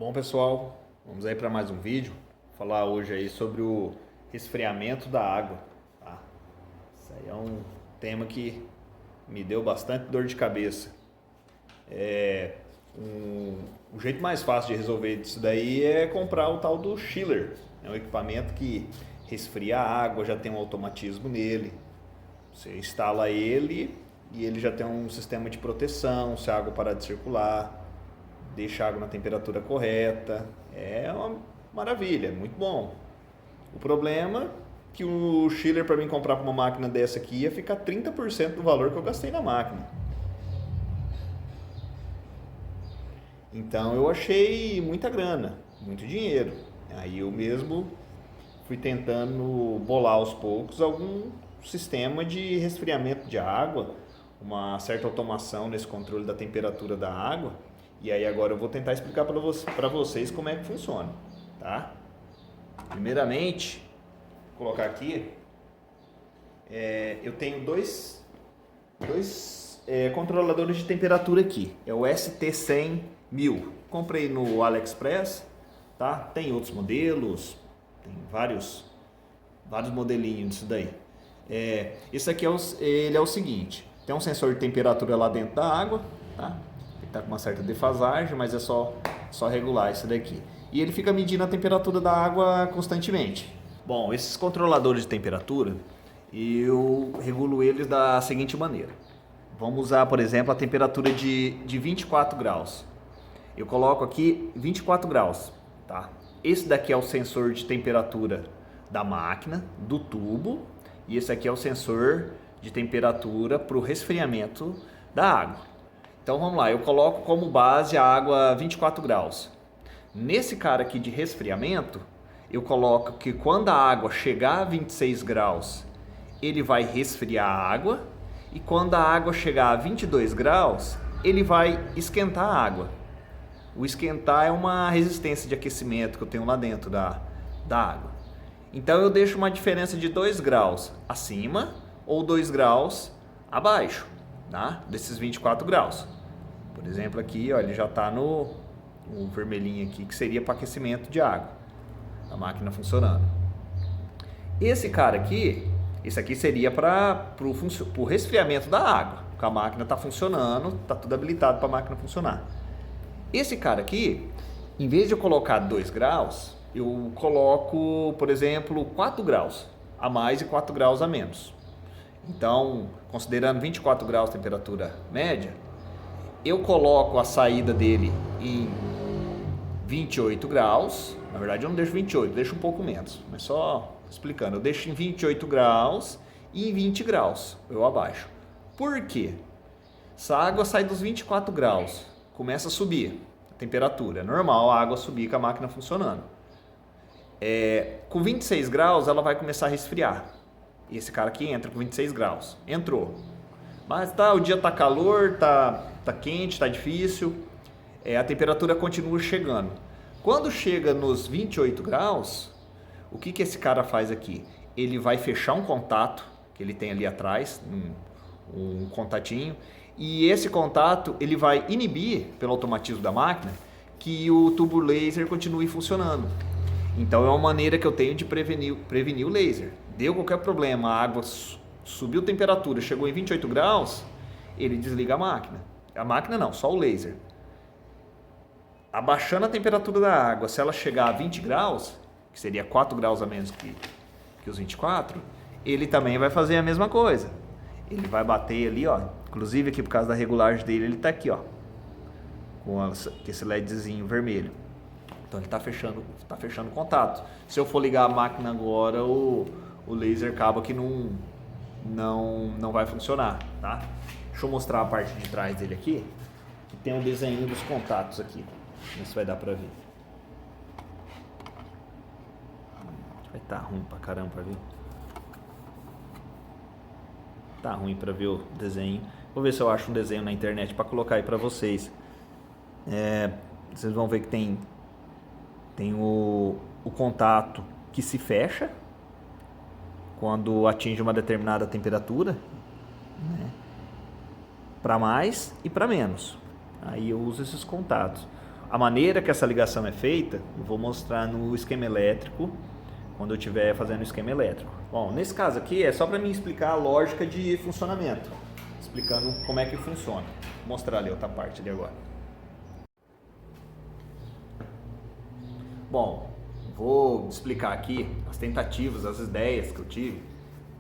Bom, pessoal, vamos aí para mais um vídeo. Vou falar hoje aí sobre o resfriamento da água, tá? Isso aí é um tema que me deu bastante dor de cabeça. O jeito mais fácil de resolver isso daí é comprar o tal do chiller. É um equipamento que resfria a água, já tem um automatismo nele. Você instala ele e ele já tem um sistema de proteção, se a água parar de circular, deixa a água na temperatura correta. É uma maravilha, é muito bom. O problema é que o chiller para mim comprar uma máquina dessa aqui ia ficar 30% do valor que eu gastei na máquina. Então eu achei muita grana, muito dinheiro. Aí eu mesmo fui tentando bolar aos poucos algum sistema de resfriamento de água, uma certa automação nesse controle da temperatura da água. E aí agora eu vou tentar explicar para vocês como é que funciona, tá? Primeiramente, vou colocar aqui, eu tenho dois controladores de temperatura aqui. É o ST100.000. Comprei no AliExpress, tá? Tem outros modelos, tem vários modelinhos disso daí. Esse aqui ele é o seguinte: tem um sensor de temperatura lá dentro da água, tá? Ele está com uma certa defasagem, mas é só regular isso daqui. E ele fica medindo a temperatura da água constantemente. Bom, esses controladores de temperatura, eu regulo eles da seguinte maneira. Vamos usar, por exemplo, a temperatura de 24 graus. Eu coloco aqui 24 graus, tá? Esse daqui é o sensor de temperatura da máquina, do tubo, e esse aqui é o sensor de temperatura para o resfriamento da água. Então vamos lá, eu coloco como base a água 24 graus. Nesse cara aqui de resfriamento, eu coloco que quando a água chegar a 26 graus, ele vai resfriar a água, e quando a água chegar a 22 graus, ele vai esquentar a água. O esquentar é uma resistência de aquecimento que eu tenho lá dentro da água. Então eu deixo uma diferença de 2 graus acima ou 2 graus abaixo, tá? Desses 24 graus. Por exemplo aqui, ó, ele já está no vermelhinho aqui, que seria para aquecimento de água. A máquina funcionando. Esse cara aqui, esse aqui seria para o resfriamento da água. Porque a máquina está funcionando, está tudo habilitado para a máquina funcionar. Esse cara aqui, em vez de eu colocar 2 graus, eu coloco, por exemplo, 4 graus a mais e 4 graus a menos. Então, considerando 24 graus temperatura média, eu coloco a saída dele em 28 graus. Na verdade eu não deixo 28, deixo um pouco menos, mas só explicando. Eu deixo em 28 graus e em 20 graus eu abaixo. Por quê? Se a água sai dos 24 graus, começa a subir a temperatura. É normal a água subir com a máquina funcionando. Com 26 graus ela vai começar a resfriar. E esse cara aqui entra com 26 graus. Entrou. Mas o dia tá calor, tá quente, tá difícil. A temperatura continua chegando. Quando chega nos 28 graus, o que esse cara faz aqui? Ele vai fechar um contato que ele tem ali atrás, um contatinho, e esse contato ele vai inibir, pelo automatismo da máquina, que o tubo laser continue funcionando. Então é uma maneira que eu tenho de prevenir o laser. Deu qualquer problema, a água subiu a temperatura, chegou em 28 graus, ele desliga a máquina. A máquina não, só o laser. Abaixando a temperatura da água, se ela chegar a 20 graus, que seria 4 graus a menos que os 24, ele também vai fazer a mesma coisa. Ele vai bater ali, ó. Inclusive aqui por causa da regulagem dele, ele tá aqui, ó, com esse LEDzinho vermelho. Então ele tá fechando o contato. Se eu for ligar a máquina agora, o laser acaba que não vai funcionar, tá? Deixa eu mostrar a parte de trás dele aqui, que tem um desenho dos contatos aqui. Não sei se vai dar pra ver. Vai estar ruim pra caramba pra ver. Tá ruim pra ver o desenho. Vou ver se eu acho um desenho na internet pra colocar aí pra vocês. Vocês vão ver que tem o contato que se fecha quando atinge uma determinada temperatura, né? Para mais e para menos. Aí eu uso esses contatos. A maneira que essa ligação é feita, eu vou mostrar no esquema elétrico, quando eu estiver fazendo o esquema elétrico. Bom, nesse caso aqui é só para mim explicar a lógica de funcionamento, explicando como é que funciona. Vou mostrar ali outra parte ali agora. Bom, vou explicar aqui as tentativas, as ideias que eu tive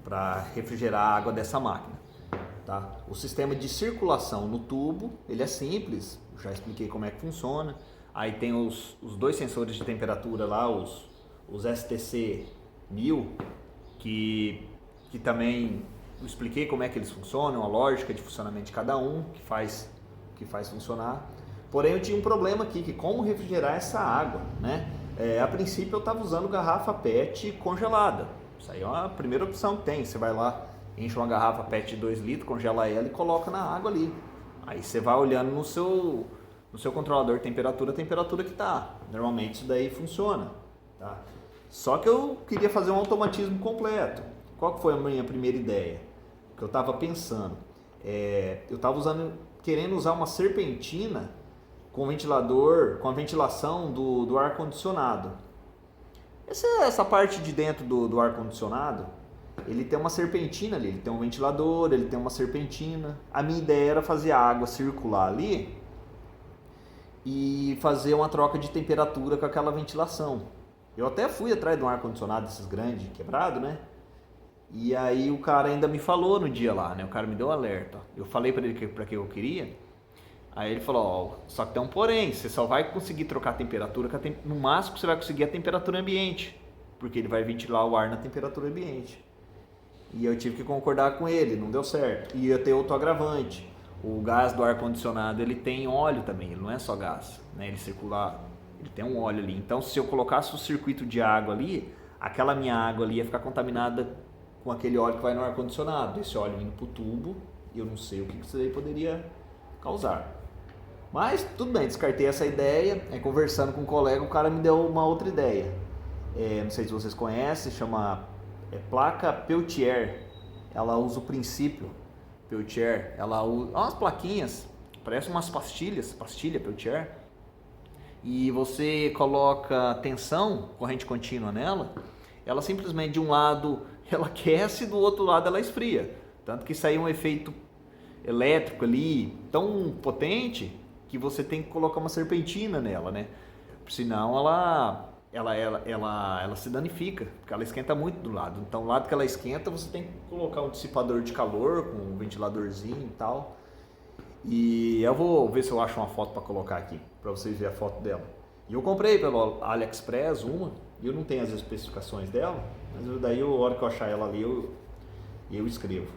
para refrigerar a água dessa máquina. Tá? O sistema de circulação no tubo, ele é simples, já expliquei como é que funciona. Aí tem os dois sensores de temperatura lá, os STC 1000, que também eu expliquei como é que eles funcionam, a lógica de funcionamento de cada um, que faz funcionar. Porém eu tinha um problema aqui, que como refrigerar essa água, né? A princípio eu estava usando garrafa PET congelada. Isso aí é a primeira opção que tem. Você vai lá, enche uma garrafa PET de 2 litros, congela ela e coloca na água ali. Aí você vai olhando no seu controlador de temperatura, a temperatura que está. Normalmente isso daí funciona. Tá? Só que eu queria fazer um automatismo completo. Qual que foi a minha primeira ideia? O que eu estava pensando? Eu estava querendo usar uma serpentina com ventilador, com a ventilação do ar-condicionado. Essa parte de dentro do ar-condicionado, ele tem uma serpentina ali, ele tem um ventilador, ele tem uma serpentina. A minha ideia era fazer a água circular ali e fazer uma troca de temperatura com aquela ventilação. Eu até fui atrás de um ar-condicionado desses grandes, quebrado, né? E aí o cara ainda me falou no dia lá, né? O cara me deu um alerta. Eu falei para ele para que eu queria. Aí ele falou, só que tem um porém, você só vai conseguir trocar a temperatura, no máximo você vai conseguir a temperatura ambiente, porque ele vai ventilar o ar na temperatura ambiente. E eu tive que concordar com ele, não deu certo. E ia ter outro agravante. O gás do ar-condicionado, ele tem óleo também, ele não é só gás, né? Ele circula, ele tem um óleo ali. Então, se eu colocasse o circuito de água ali, aquela minha água ali ia ficar contaminada com aquele óleo que vai no ar-condicionado. Esse óleo indo pro tubo, e eu não sei o que isso aí poderia causar. Mas, tudo bem, descartei essa ideia. Conversando com um colega, o cara me deu uma outra ideia. Não sei se vocês conhecem, chama placa Peltier. Ela usa o princípio Peltier. Ela usa umas plaquinhas, parece umas pastilha Peltier. E você coloca tensão, corrente contínua nela, ela simplesmente de um lado ela aquece e do outro lado ela esfria. Tanto que isso aí é um efeito elétrico ali tão potente que você tem que colocar uma serpentina nela, né? Senão ela se danifica, porque ela esquenta muito do lado. Então, o lado que ela esquenta, você tem que colocar um dissipador de calor com um ventiladorzinho e tal. E eu vou ver se eu acho uma foto para colocar aqui, para vocês verem a foto dela. E eu comprei pelo AliExpress e eu não tenho as especificações dela, mas daí a hora que eu achar ela ali, eu escrevo.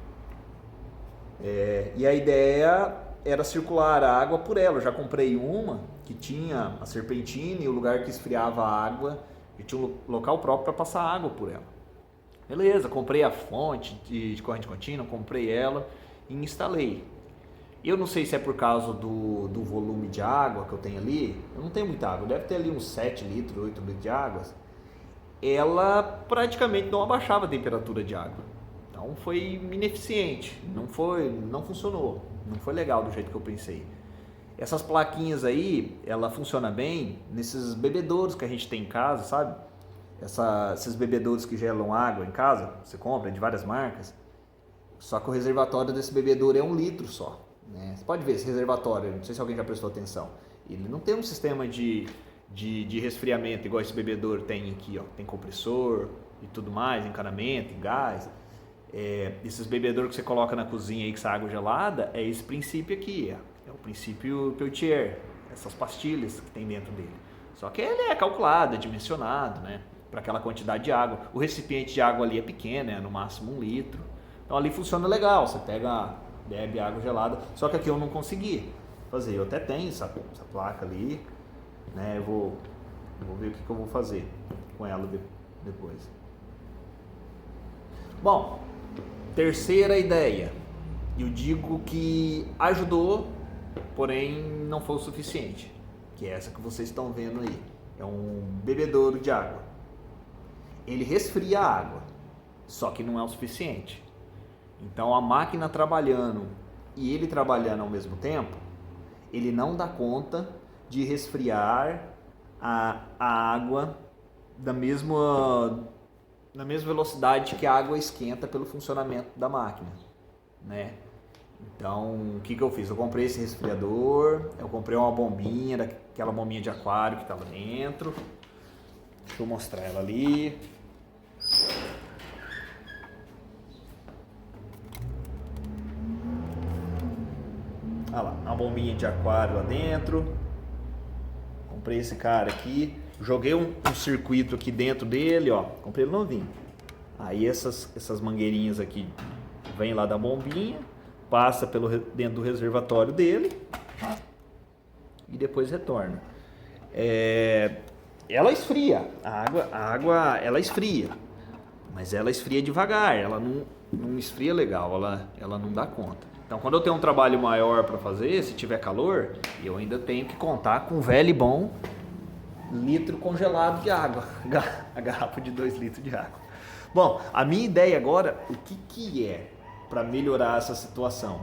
E a ideia era circular a água por ela. Eu já comprei uma que tinha a serpentina e o lugar que esfriava a água e tinha um local próprio para passar água por ela. Beleza, comprei a fonte de corrente contínua, comprei ela e instalei. Eu não sei se é por causa do volume de água que eu tenho ali. Eu não tenho muita água, deve ter ali uns 7 litros, 8 litros de água. Ela praticamente não abaixava a temperatura de água. Então foi ineficiente, não funcionou, não foi legal do jeito que eu pensei. Essas plaquinhas aí, ela funciona bem nesses bebedouros que a gente tem em casa, sabe? Esses bebedouros que gelam água em casa, você compra de várias marcas. Só que o reservatório desse bebedouro é 1 litro só, né? Você pode ver esse reservatório, não sei se alguém já prestou atenção. Ele não tem um sistema de resfriamento igual esse bebedouro tem aqui, ó. Tem compressor e tudo mais, encanamento, gás. Esses bebedouros que você coloca na cozinha aí com essa água gelada, é esse princípio aqui, é o princípio Peltier, essas pastilhas que tem dentro dele. Só que ele é calculado, é dimensionado, né, para aquela quantidade de água. O recipiente de água ali é pequeno, no máximo 1 litro. Então ali funciona legal, você bebe água gelada, só que aqui eu não consegui fazer. Eu até tenho essa placa ali, né, eu vou ver o que eu vou fazer com ela depois. Bom, terceira ideia, eu digo que ajudou, porém não foi o suficiente, que é essa que vocês estão vendo aí. É um bebedouro de água. Ele resfria a água, só que não é o suficiente. Então a máquina trabalhando e ele trabalhando ao mesmo tempo, ele não dá conta de resfriar a água na mesma velocidade que a água esquenta pelo funcionamento da máquina, né? Então, o que eu fiz? Eu comprei esse resfriador, eu comprei uma bombinha, daquela bombinha de aquário que estava dentro. Deixa eu mostrar ela ali. Olha lá, uma bombinha de aquário lá dentro. Comprei esse cara aqui. Joguei um circuito aqui dentro dele, ó. Comprei ele novinho. Aí essas mangueirinhas aqui vem lá da bombinha, passa dentro do reservatório dele e depois retorna. Ela esfria, a água ela esfria, mas ela esfria devagar, ela não esfria legal, ela não dá conta. Então, quando eu tenho um trabalho maior para fazer, se tiver calor, eu ainda tenho que contar com um velho e bom litro congelado de água, a garrafa de 2 litros de água. Bom, a minha ideia agora, o que é para melhorar essa situação?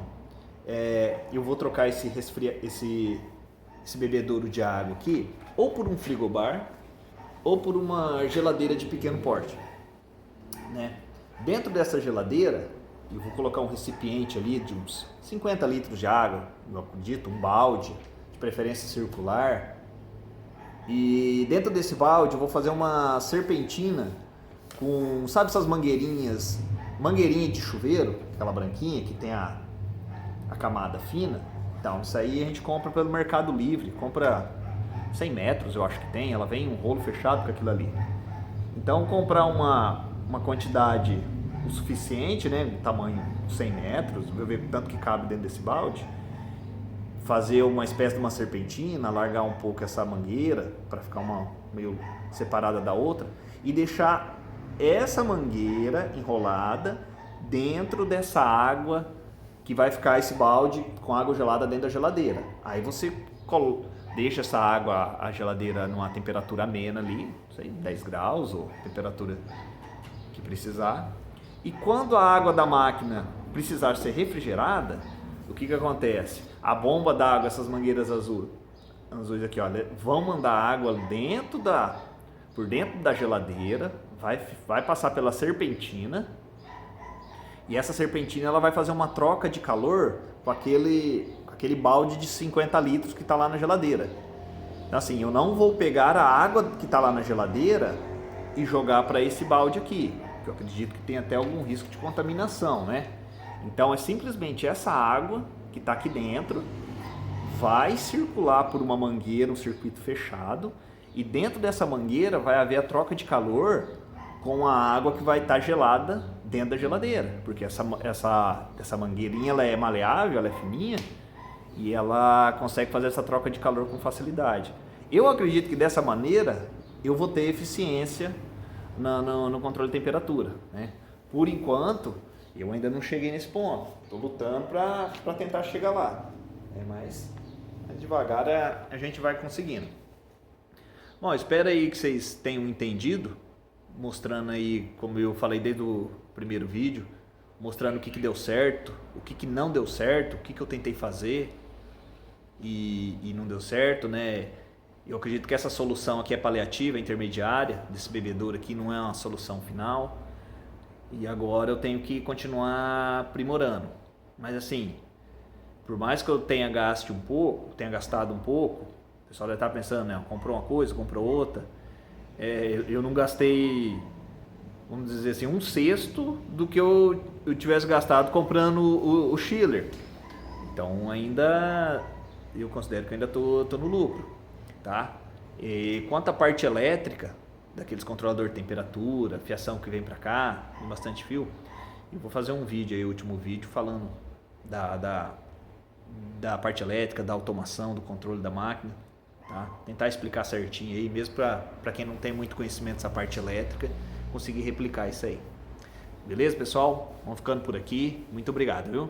Eu vou trocar esse bebedouro de água aqui, ou por um frigobar, ou por uma geladeira de pequeno porte, né? Dentro dessa geladeira, eu vou colocar um recipiente ali de uns 50 litros de água, eu acredito, um balde, de preferência circular. E dentro desse balde eu vou fazer uma serpentina com, sabe essas mangueirinha de chuveiro, aquela branquinha que tem a camada fina? Então, isso aí a gente compra pelo Mercado Livre, compra 100 metros, eu acho que tem, ela vem um rolo fechado com aquilo ali. Então, comprar uma quantidade o suficiente, né, tamanho 100 metros, vou ver tanto que cabe dentro desse balde, fazer uma espécie de uma serpentina, largar um pouco essa mangueira para ficar meio separada da outra e deixar essa mangueira enrolada dentro dessa água que vai ficar esse balde com água gelada dentro da geladeira. Aí você deixa essa água, a geladeira numa temperatura amena ali, não sei, 10 graus ou temperatura que precisar. E quando a água da máquina precisar ser refrigerada, o que acontece? A bomba d'água, essas mangueiras azuis aqui, ó, vão mandar água por dentro da geladeira, vai passar pela serpentina, e essa serpentina ela vai fazer uma troca de calor com aquele balde de 50 litros que está lá na geladeira. Então assim, eu não vou pegar a água que está lá na geladeira e jogar para esse balde aqui, que eu acredito que tem até algum risco de contaminação, né? Então é simplesmente essa água que está aqui dentro vai circular por uma mangueira, um circuito fechado, e dentro dessa mangueira vai haver a troca de calor com a água que vai estar gelada dentro da geladeira, porque essa mangueirinha ela é maleável, ela é fininha e ela consegue fazer essa troca de calor com facilidade. Eu acredito que dessa maneira eu vou ter eficiência no controle de temperatura, né? Por enquanto eu ainda não cheguei nesse ponto, estou lutando para tentar chegar lá, mas devagar a gente vai conseguindo. Bom, espero aí que vocês tenham entendido, mostrando aí, como eu falei desde o primeiro vídeo, mostrando o que deu certo, o que não deu certo, o que eu tentei fazer e não deu certo, né? Eu acredito que essa solução aqui é paliativa, intermediária, desse bebedouro aqui não é uma solução final. E agora eu tenho que continuar aprimorando. Mas assim, por mais que eu tenha gastado um pouco, o pessoal deve estar pensando, né? Comprou uma coisa, comprou outra. Eu não gastei, vamos dizer assim, 1/6 do que eu tivesse gastado comprando o chiller. Então ainda, eu considero que ainda estou no lucro, tá? E quanto à parte elétrica, daqueles controladores de temperatura, fiação que vem para cá, tem bastante fio, eu vou fazer um vídeo aí, o último vídeo, falando da parte elétrica, da automação, do controle da máquina, tá? Tentar explicar certinho aí, mesmo para quem não tem muito conhecimento dessa parte elétrica, conseguir replicar isso aí. Beleza, pessoal? Vamos ficando por aqui. Muito obrigado, viu?